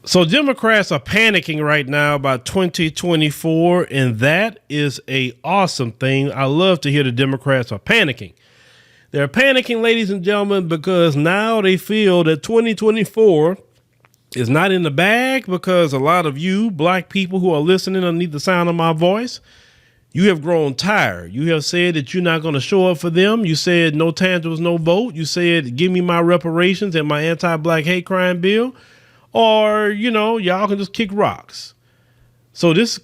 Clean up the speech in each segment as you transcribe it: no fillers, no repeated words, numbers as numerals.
So Democrats are panicking right now about 2024, and that is a awesome thing. I love to hear the Democrats are panicking. They're panicking, ladies and gentlemen, because now they feel that 2024 is not in the bag because a lot of you black people who are listening underneath the sound of my voice, you have grown tired. You have said that you're not going to show up for them. You said no tangibles, no vote. You said, give me my reparations and my anti-black hate crime bill, or, y'all can just kick rocks. So this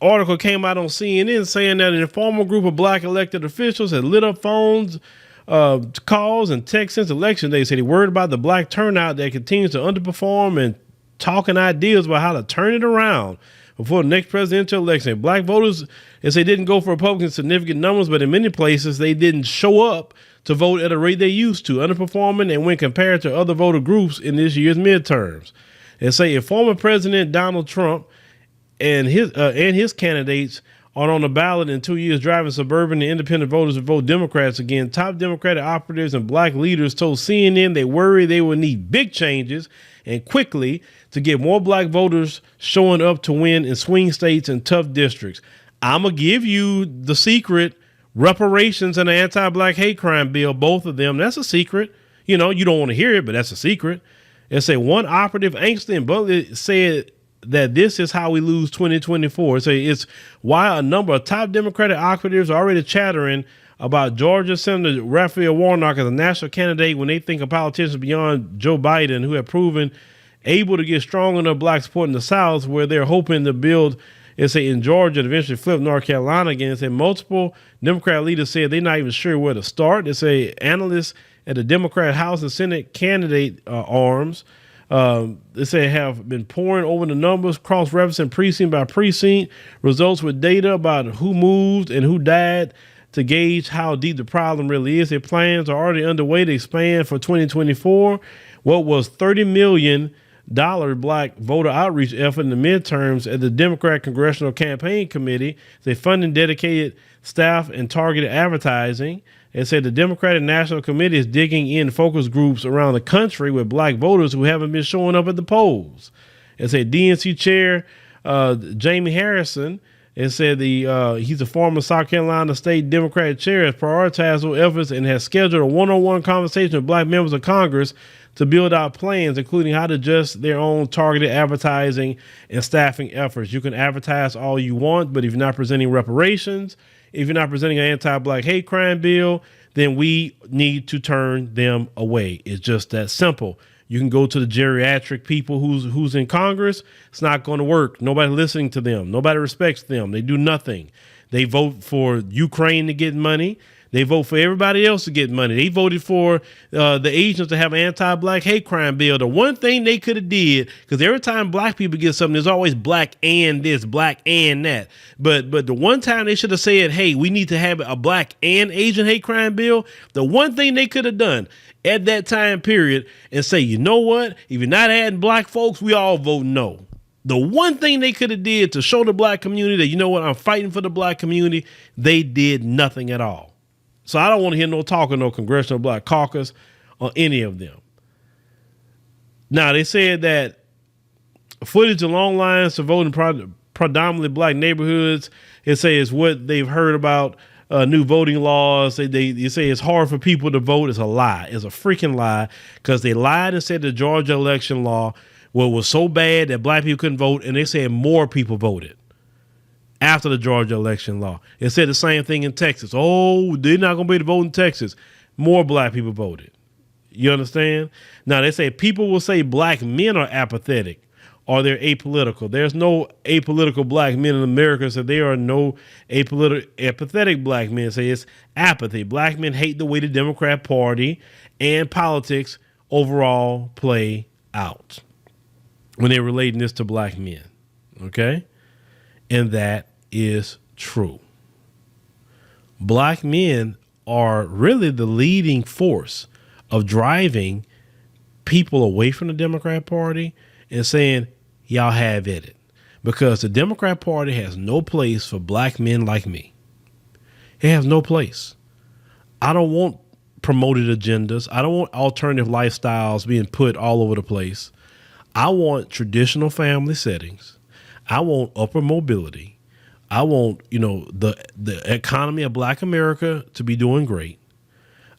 article came out on CNN saying that an informal group of black elected officials had lit up phones, calls and texts since election day. They said they worried about the black turnout that continues to underperform and talking ideas about how to turn it around before the next presidential election. Black voters, as they didn't go for Republicans significant numbers, but in many places they didn't show up to vote at a rate they used to, underperforming and when compared to other voter groups in this year's midterms. They say if former President Donald Trump and his candidates are on the ballot in 2 years, driving suburban and independent voters to vote Democrats again, top Democratic operatives and black leaders told CNN they worry they will need big changes and quickly to get more black voters showing up to win in swing states and tough districts. I'm going to give you the secret: reparations and the anti-black hate crime bill, both of them. That's a secret. You don't want to hear it, but that's a secret. They say one operative, Angston and Butler, said that this is how we lose 2024. So it's why a number of top Democratic operatives are already chattering about Georgia Senator Raphael Warnock as a national candidate when they think of politicians beyond Joe Biden who have proven able to get strong enough black support in the South, where they're hoping to build, in Georgia and eventually flip North Carolina again. Say multiple Democrat leaders said they're not even sure where to start. They say analysts at the Democrat House and Senate candidate arms, they say have been pouring over the numbers, cross-referencing precinct by precinct, results with data about who moved and who died to gauge how deep the problem really is. Their plans are already underway to expand for 2024 what was $30 million black voter outreach effort in the midterms at the Democrat Congressional Campaign Committee. They funding dedicated staff and targeted advertising. It said the Democratic National Committee is digging in focus groups around the country with black voters who haven't been showing up at the polls. It said DNC chair Jamie Harrison, it said he's a former South Carolina State Democratic chair, has prioritized those efforts and has scheduled a one-on-one conversation with black members of Congress to build out plans, including how to adjust their own targeted advertising and staffing efforts. You can advertise all you want, but if you're not presenting reparations, if you're not presenting an anti-black hate crime bill, then we need to turn them away. It's just that simple. You can go to the geriatric people who's in Congress. It's not going to work. Nobody listening to them. Nobody respects them. They do nothing. They vote for Ukraine to get money. They vote for everybody else to get money. They voted for the agents to have an anti-black hate crime bill. The one thing they could have did, because every time black people get something, there's always black and this, black and that. But the one time they should have said, hey, we need to have a black and Asian hate crime bill. The one thing they could have done at that time period and say, you know what? If you're not adding black folks, we all vote no. The one thing they could have did to show the black community that, you know what, I'm fighting for the black community, they did nothing at all. So I don't want to hear no talk of no Congressional Black Caucus or any of them. Now, they said that footage of long lines to vote in predominantly black neighborhoods, it says what they've heard about new voting laws. They say it's hard for people to vote. It's a lie. It's a freaking lie, because they lied and said the Georgia election law was so bad that black people couldn't vote, and they said more people voted after the Georgia election law. It said the same thing in Texas. Oh, they're not going to be able to vote in Texas. More black people voted. You understand? Now, they say people will say black men are apathetic or they're apolitical. There's no apolitical black men in America, so there are no apathetic black men. Say it's apathy. Black men hate the way the Democrat Party and politics overall play out when they're relating this to black men. Okay? And that is true. Black men are really the leading force of driving people away from the Democrat Party and saying, y'all have at it. Because the Democrat Party has no place for black men like me. It has no place. I don't want promoted agendas. I don't want alternative lifestyles being put all over the place. I want traditional family settings. I want upper mobility. I want, the economy of Black America to be doing great.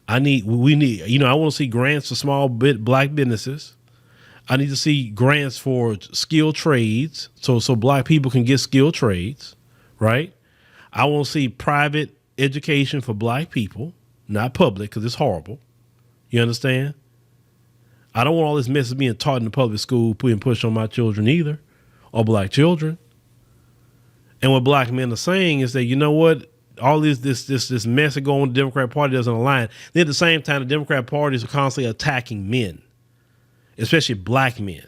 I want to see grants for small Black businesses. I need to see grants for skilled trades so Black people can get skilled trades, right? I want to see private education for Black people, not public, because it's horrible. You understand? I don't want all this mess being taught in the public school, putting push on my children either, or Black children. And what Black men are saying is that, you know what? All this mess that going on, the Democrat Party doesn't align. Then at the same time, the Democrat Party is constantly attacking men, especially Black men.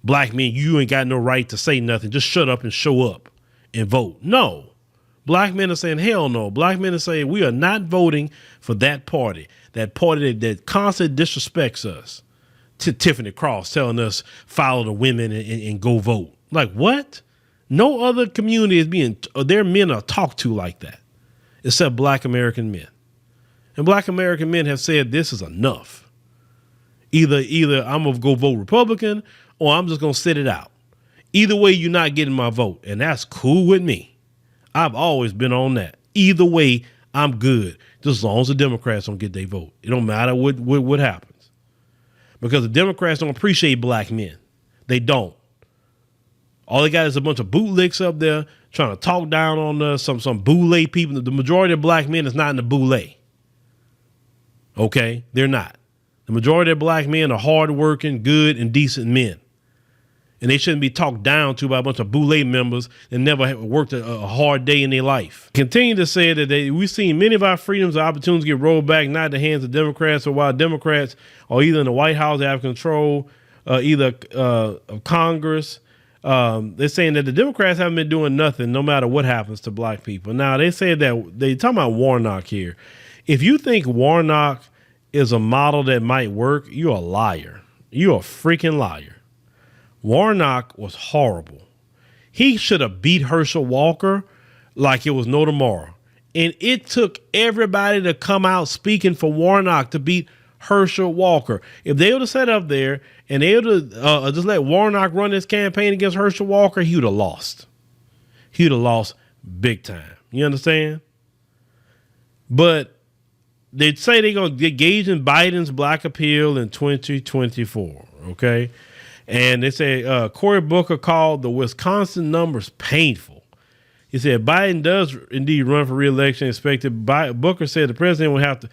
Black men, you ain't got no right to say nothing. Just shut up and show up and vote. No. Black men are saying, hell no. Black men are saying, we are not voting for that party that constantly disrespects us. Tiffany Cross telling us follow the women and go vote. Like what? No other community is their men are talked to like that, except Black American men. And Black American men have said this is enough. Either I'm going to go vote Republican or I'm just going to sit it out. Either way, you're not getting my vote. And that's cool with me. I've always been on that. Either way, I'm good. Just as long as the Democrats don't get their vote. It don't matter what happens. Because the Democrats don't appreciate Black men. They don't. All they got is a bunch of bootlicks up there trying to talk down on some boule people. The majority of Black men is not in the boule. Okay? They're not. The majority of Black men are hardworking, good, and decent men. And they shouldn't be talked down to by a bunch of boule members that never have worked a hard day in their life. Continue to say that we've seen many of our freedoms and opportunities get rolled back, not in the hands of Democrats, or while Democrats are either in the White House, they have control, of Congress. They're saying that the Democrats haven't been doing nothing no matter what happens to Black people. Now, they say that they talking about Warnock here. If you think Warnock is a model that might work, you're a liar. You're a freaking liar. Warnock was horrible. He should have beat Herschel Walker like it was no tomorrow. And it took everybody to come out speaking for Warnock to beat Herschel Walker. If they would have sat up there and they would have just let Warnock run his campaign against Herschel Walker, he would have lost. He would have lost big time. You understand? But they say they're going to engage in Biden's Black appeal in 2024. Okay. And they say Cory Booker called the Wisconsin numbers painful. He said Biden does indeed run for re-election. Booker said the president will have to,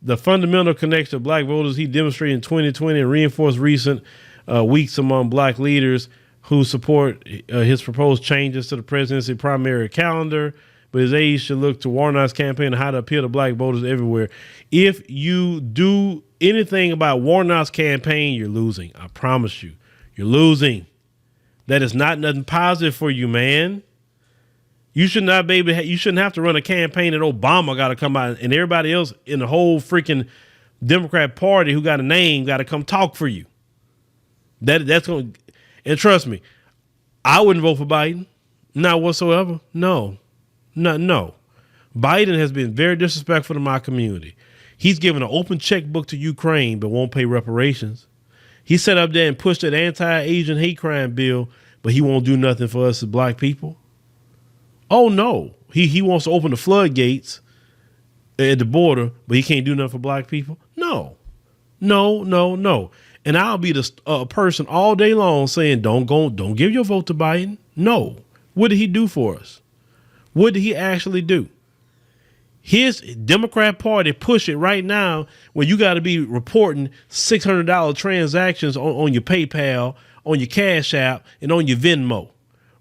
the fundamental connection to Black voters he demonstrated in 2020 and reinforced recent weeks among Black leaders who support his proposed changes to the presidency primary calendar. But his aides should look to Warnock's campaign on how to appeal to Black voters everywhere. If you do anything about Warnock's campaign, you're losing. I promise you. You're losing. That is not nothing positive for you, man. You should not be you shouldn't have to run a campaign that Obama got to come out and everybody else in the whole freaking Democrat Party who got a name got to come talk for you. That's going to, and trust me, I wouldn't vote for Biden. Not whatsoever. No. Biden has been very disrespectful to my community. He's given an open checkbook to Ukraine, but won't pay reparations. He sat up there and pushed that anti-Asian hate crime bill, but he won't do nothing for us as Black people. Oh no, he wants to open the floodgates at the border, but he can't do nothing for Black people. No. And I'll be the person all day long saying, don't give your vote to Biden. No. What did he do for us? What did he actually do? His Democrat Party push it right now when you got to be reporting $600 transactions on your PayPal, on your Cash App, and on your Venmo.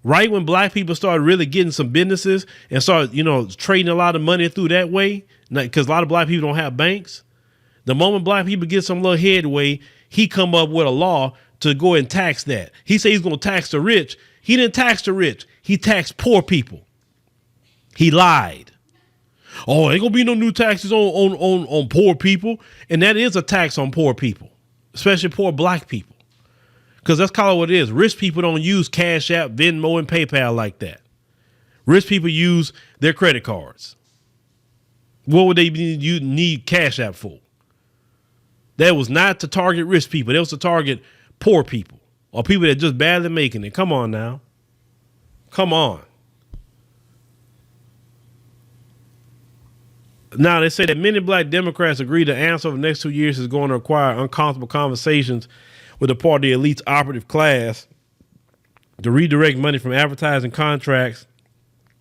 Right when Black people started really getting some businesses and start, trading a lot of money through that way, because a lot of Black people don't have banks. The moment Black people get some little headway, he come up with a law to go and tax that. He said he's going to tax the rich. He didn't tax the rich. He taxed poor people. He lied. Oh, ain't gonna be no new taxes on poor people. And that is a tax on poor people, especially poor Black people. Because that's kind of what it is. Rich people don't use Cash App, Venmo, and PayPal like that. Rich people use their credit cards. What would they need Cash App for? That was not to target rich people. That was to target poor people. or people that just barely making it. Come on now. Come on. Now, they say that many black Democrats agree the answer over the next 2 years is going to require uncomfortable conversations with the part of the elite's operative class to redirect money from advertising contracts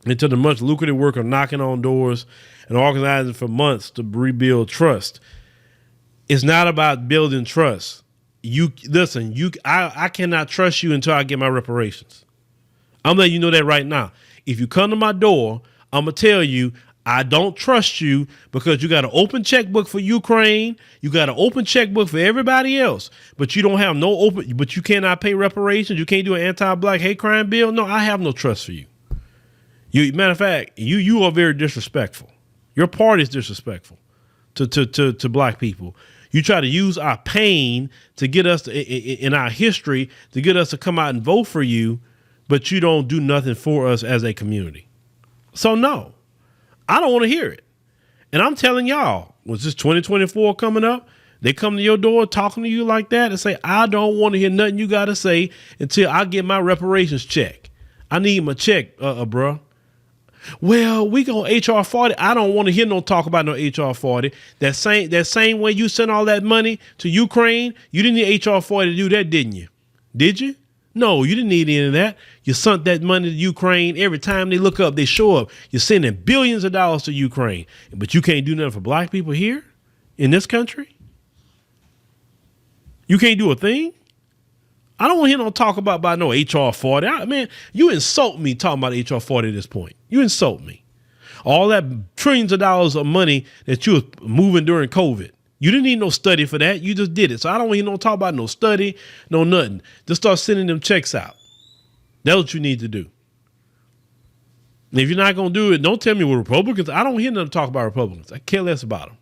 into the much lucrative work of knocking on doors and organizing for months to rebuild trust. It's not about building trust. I cannot trust you until I get my reparations. I'm letting you know that right now. If you come to my door, I'm going to tell you, I don't trust you because you got an open checkbook for Ukraine. You got an open checkbook for everybody else, but you don't have but you cannot pay reparations. You can't do an anti-black hate crime bill. No, I have no trust for you. Matter of fact, you are very disrespectful. Your party is disrespectful to black people. You try to use our pain to get us in our history to get us to come out and vote for you, but you don't do nothing for us as a community. So no. I don't want to hear it. And I'm telling y'all, was this 2024 coming up? They come to your door talking to you like that and say, I don't want to hear nothing you got to say until I get my reparations check. I need my check, bruh. Well, we go HR 40. I don't want to hear no talk about no HR 40. That same way you sent all that money to Ukraine, you didn't need HR 40 to do that, didn't you? Did you? No, you didn't need any of that. You sent that money to Ukraine. Every time they look up, they show up. You're sending billions of dollars to Ukraine, but you can't do nothing for black people here in this country. You can't do a thing. I don't want to hear no talk about no HR 40. Man, you insult me talking about HR 40 at this point. You insult me. All that trillions of dollars of money that you was moving during COVID. You didn't need no study for that. You just did it. So I don't want you to talk about no study, no nothing. Just start sending them checks out. That's what you need to do. And if you're not going to do it, don't tell me we're Republicans. I don't hear them talk about Republicans. I care less about them.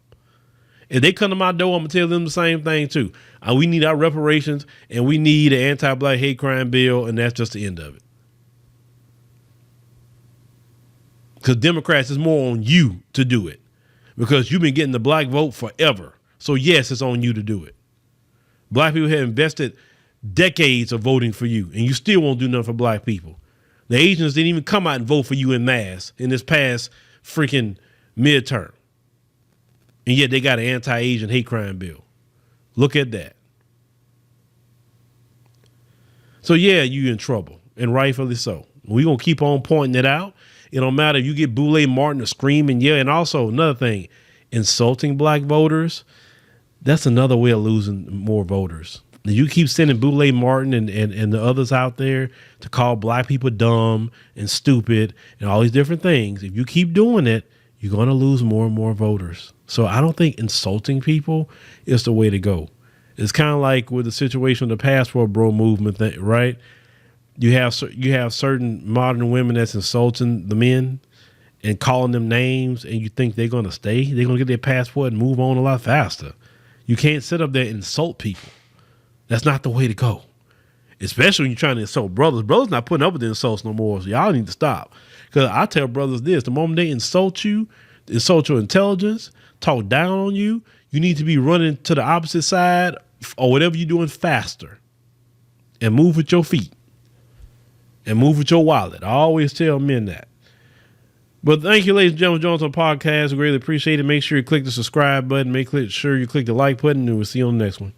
If they come to my door, I'm going to tell them the same thing too. We need our reparations and we need an anti-black hate crime bill, and that's just the end of it. Because Democrats, is more on you to do it because you've been getting the black vote forever. So yes, it's on you to do it. Black people have invested decades of voting for you, and you still won't do nothing for black people. The Asians didn't even come out and vote for you en masse in this past freaking midterm. And yet they got an anti-Asian hate crime bill. Look at that. So yeah, you in trouble, and rightfully so. We're going to keep on pointing it out. It don't matter if you get Boulay Martin to scream and yell. And also another thing, insulting black voters, that's another way of losing more voters. You keep sending Boulay Martin and the others out there to call black people dumb and stupid and all these different things. If you keep doing it, you're going to lose more and more voters. So I don't think insulting people is the way to go. It's kind of like with the situation of the passport bro movement thing, right? You have certain modern women that's insulting the men and calling them names, and you think they're going to stay? They're going to get their passport and move on a lot faster. You can't sit up there and insult people. That's not the way to go. Especially when you're trying to insult brothers. Brothers not putting up with the insults no more. So y'all need to stop. Because I tell brothers this, the moment they insult you, insult your intelligence, talk down on you, you need to be running to the opposite side or whatever you're doing faster. And move with your feet. And move with your wallet. I always tell men that. But thank you, ladies and gentlemen, joining us on the podcast. We greatly appreciate it. Make sure you click the subscribe button. Make sure you click the like button, and we'll see you on the next one.